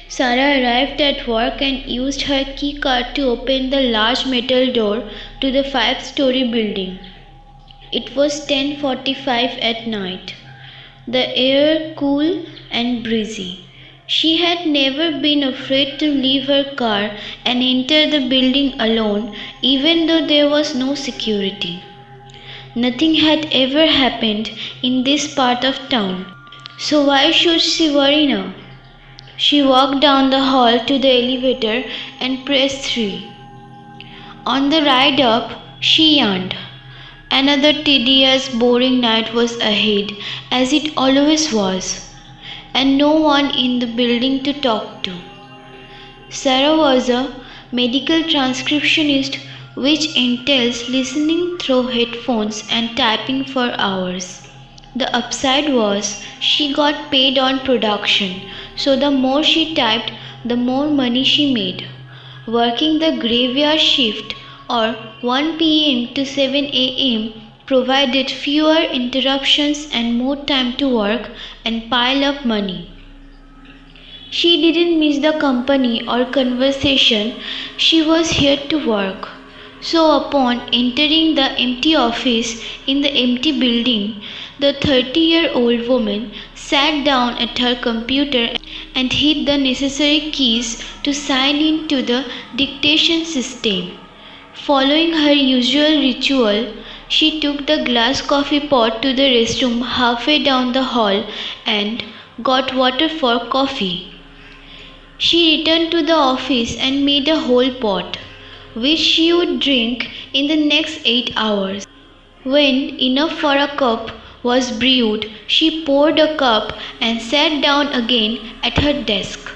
Sarah arrived at work and used her key card to open the large metal door to the 5-story building. It was 10:45 at night, the air cool and breezy. She had never been afraid to leave her car and enter the building alone, even though there was no security. Nothing had ever happened in this part of town, so why should she worry now? She walked down the hall to the elevator and pressed 3. On the ride up, she yawned. Another tedious, boring night was ahead, as it always was, and no one in the building to talk to. Sarah was a medical transcriptionist, which entails listening through headphones and typing for hours. The upside was she got paid on production, so the more she typed, the more money she made. Working the graveyard shift or 1 p.m. to 7 a.m. provided fewer interruptions and more time to work and pile up money. She didn't miss the company or conversation. She was here to work. So upon entering the empty office in the empty building, the 30-year-old woman sat down at her computer and hit the necessary keys to sign into the dictation system. Following her usual ritual, she took the glass coffee pot to the restroom halfway down the hall and got water for coffee. She returned to the office and made a whole pot, which she would drink in the next 8 hours. When enough for a cup was brewed, she poured a cup and sat down again at her desk.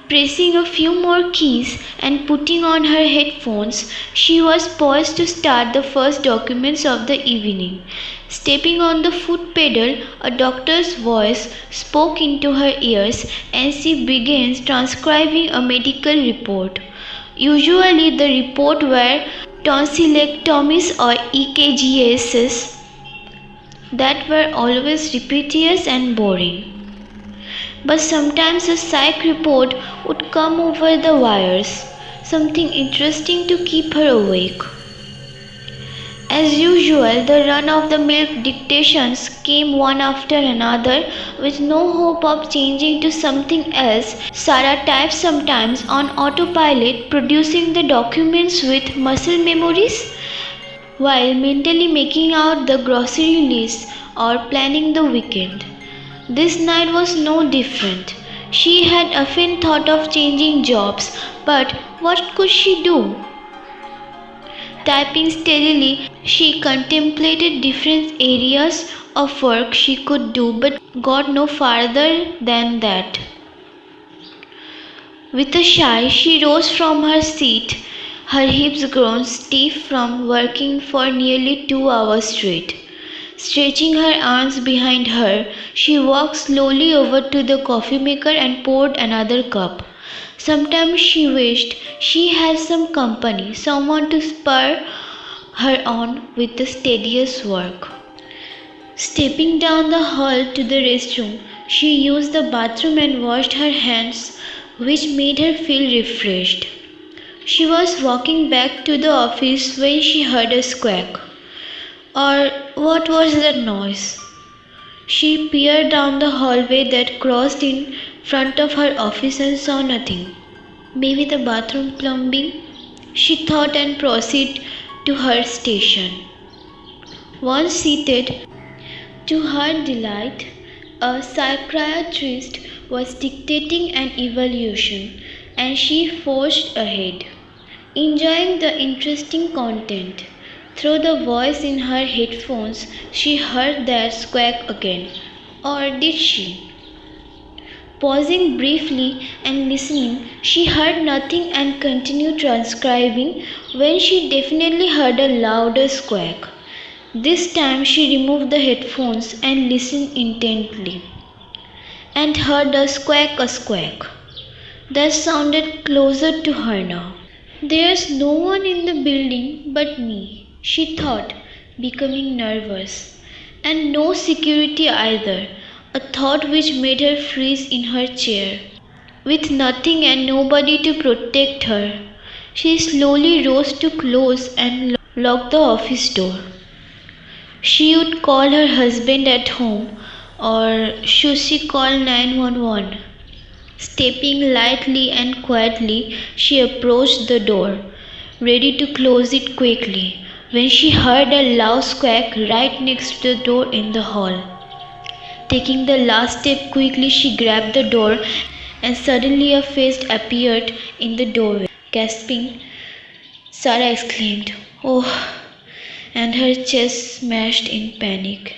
Pressing a few more keys and putting on her headphones, she was poised to start the first documents of the evening. Stepping on the foot pedal, a doctor's voice spoke into her ears and she began transcribing a medical report. Usually the report were tonsillectomies or EKGSs that were always repetitious and boring. But sometimes a psych report would come over the wires, something interesting to keep her awake. As usual, the run-of-the-mill dictations came one after another with no hope of changing to something else. Sarah typed sometimes on autopilot, producing the documents with muscle memories, while mentally making out the grocery list or planning the weekend. This night was no different. She had often thought of changing jobs, but what could she do? Typing steadily, she contemplated different areas of work she could do, but got no farther than that. With a sigh, she rose from her seat, her hips grown stiff from working for nearly 2 hours straight. Stretching her arms behind her, she walked slowly over to the coffee maker and poured another cup. Sometimes she wished she had some company, someone to spur her on with the steadiest work. Stepping down the hall to the restroom, she used the bathroom and washed her hands, which made her feel refreshed. She was walking back to the office when she heard a squawk. Or what was that noise? She peered down the hallway that crossed in front of her office and saw nothing. Maybe the bathroom plumbing, she thought, and proceeded to her station. Once seated, to her delight, a psychiatrist was dictating an evaluation, and she forged ahead, enjoying the interesting content. Through the voice in her headphones, she heard that squawk again. Or did she? Pausing briefly and listening, she heard nothing and continued transcribing when she definitely heard a louder squawk. This time she removed the headphones and listened intently, and heard a squawk that sounded closer to her now. There's no one in the building but me, she thought, becoming nervous. And no security either. a thought which made her freeze in her chair. With nothing and nobody to protect her, she slowly rose to close and lock the office door. She would call her husband at home, or should she call 911? Stepping lightly and quietly, she approached the door, ready to close it quickly, when she heard a loud squawk right next to the door in the hall. Taking the last step quickly, she grabbed the door, and suddenly a face appeared in the doorway. Gasping, Sarah exclaimed, "Oh!" and her chest smashed in panic.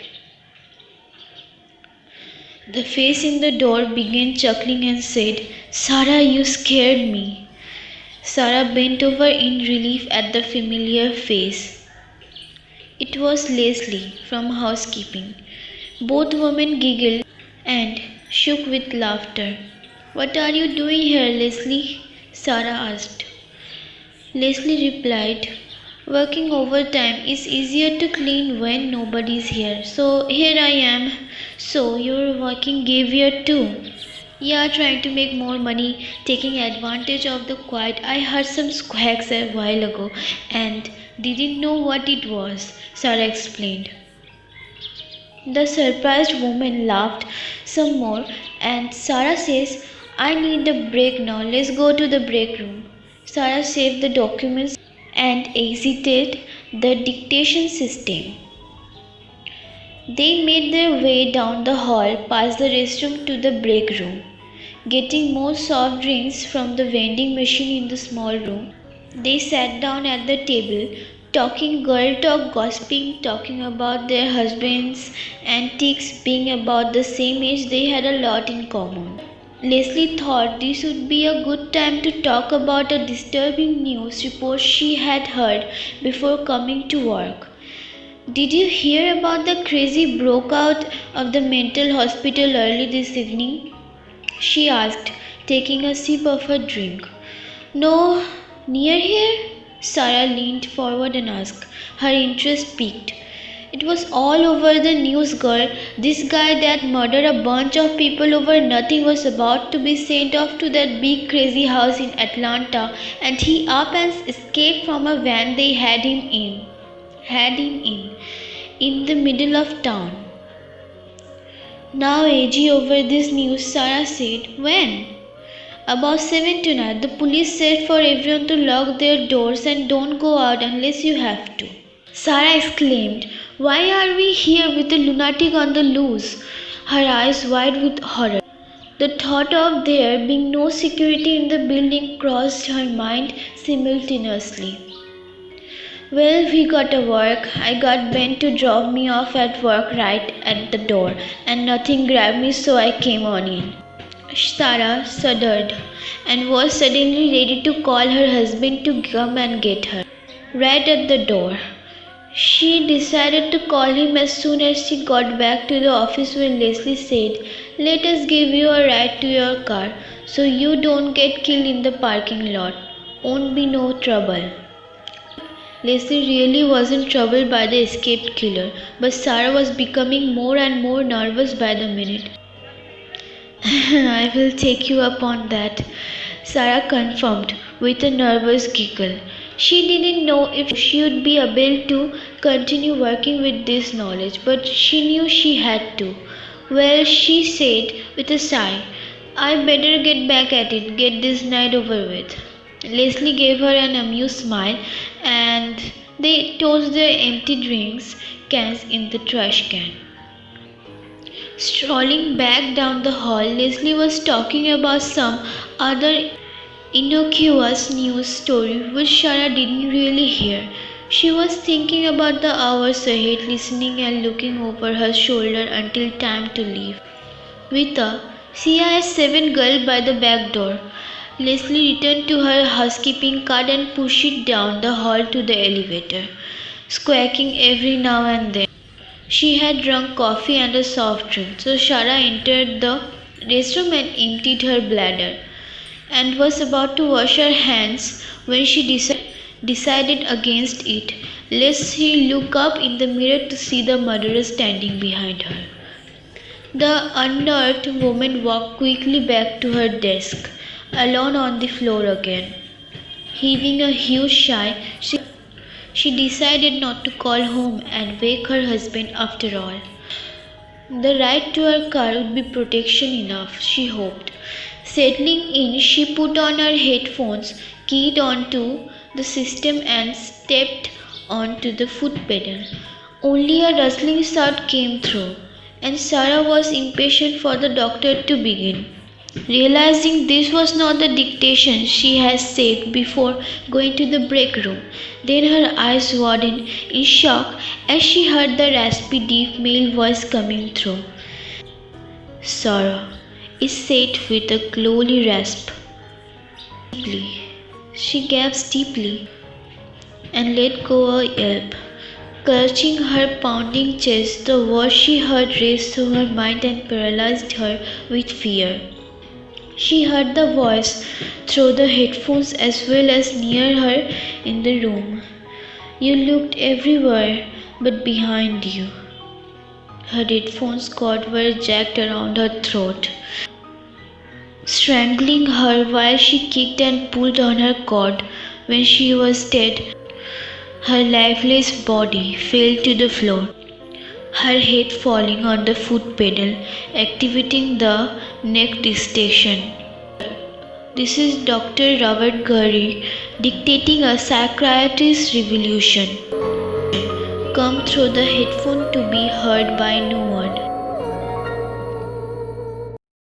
The face in the door began chuckling and said, "Sarah, you scared me." Sarah bent over in relief at the familiar face. It was Leslie from housekeeping. Both women giggled and shook with laughter. "What are you doing here, Leslie?" Sarah asked. Leslie replied, "Working overtime is easier to clean when nobody's here. So here I am." "So you're working graveyard too?" "Yeah, trying to make more money, taking advantage of the quiet. I heard some squawks a while ago and didn't know what it was," Sarah explained. The surprised woman laughed some more, and Sarah says, "I need a break now. Let's go to the break room." Sarah saved the documents and exited the dictation system. They made their way down the hall past the restroom to the break room. Getting more soft drinks from the vending machine in the small room, they sat down at the table, talking girl talk, gossiping, talking about their husbands' antics, being about the same age. They had a lot in common. Leslie thought this would be a good time to talk about a disturbing news report she had heard before coming to work. "Did you hear about the crazy broke out of the mental hospital early this evening?" she asked, taking a sip of her drink. "No, near here?" Sarah leaned forward and asked, her interest piqued. "It was all over the news, girl. This guy that murdered a bunch of people over nothing was about to be sent off to that big crazy house in Atlanta, and he up and escaped from a van they had him in the middle of town." Now edgy over this news, Sarah said, "When?" "About 7 tonight. The police said for everyone to lock their doors and don't go out unless you have to." Sarah exclaimed, "Why are we here with a lunatic on the loose?" her eyes wide with horror. The thought of there being no security in the building crossed her mind simultaneously. "Well, we got to work. I got Ben to drop me off at work right at the door, and nothing grabbed me, so I came on in." Sarah shuddered and was suddenly ready to call her husband to come and get her. Right at the door. She decided to call him as soon as she got back to the office when Leslie said, "Let us give you a ride to your car so you don't get killed in the parking lot. Won't be no trouble." Leslie really wasn't troubled by the escaped killer, but Sarah was becoming more and more nervous by the minute. "I will take you up on that," Sarah confirmed with a nervous giggle. She didn't know if she would be able to continue working with this knowledge, but she knew she had to. "Well," she said with a sigh, "I better get back at it, get this night over with." Leslie gave her an amused smile, and they tossed their empty drinks cans in the trash can. Strolling back down the hall, Leslie was talking about some other innocuous news story which Sarah didn't really hear. She was thinking about the hours ahead, listening and looking over her shoulder until time to leave. With a CIS-7 girl by the back door, Leslie returned to her housekeeping card and pushed it down the hall to the elevator, squawking every now and then. She had drunk coffee and a soft drink, so Sarah entered the restroom and emptied her bladder, and was about to wash her hands when she decided against it, lest she look up in the mirror to see the murderer standing behind her. The unnerved woman walked quickly back to her desk, alone on the floor again. Heaving a huge sigh, she decided not to call home and wake her husband after all. The ride to her car would be protection enough, she hoped. Settling in, she put on her headphones, keyed onto the system, and stepped onto the foot pedal. Only a rustling sound came through, and Sarah was impatient for the doctor to begin. Realizing this was not the dictation she had saved before going to the break room, then her eyes widened in shock as she heard the raspy, deep male voice coming through. Sarah, it said with a glowly rasp. Deeply. She gasped deeply and let go a yelp. Clutching her pounding chest, the words she heard raced through her mind and paralyzed her with fear. She heard the voice through the headphones as well as near her in the room. You looked everywhere but behind you. Her headphones cord were jacked around her throat, strangling her while she kicked and pulled on her cord. When she was dead, her lifeless body fell to the floor, her head falling on the foot pedal, activating the neck station. This is Dr. Robert Gurry dictating a psychiatrist's revolution. Come through the headphone to be heard by no one.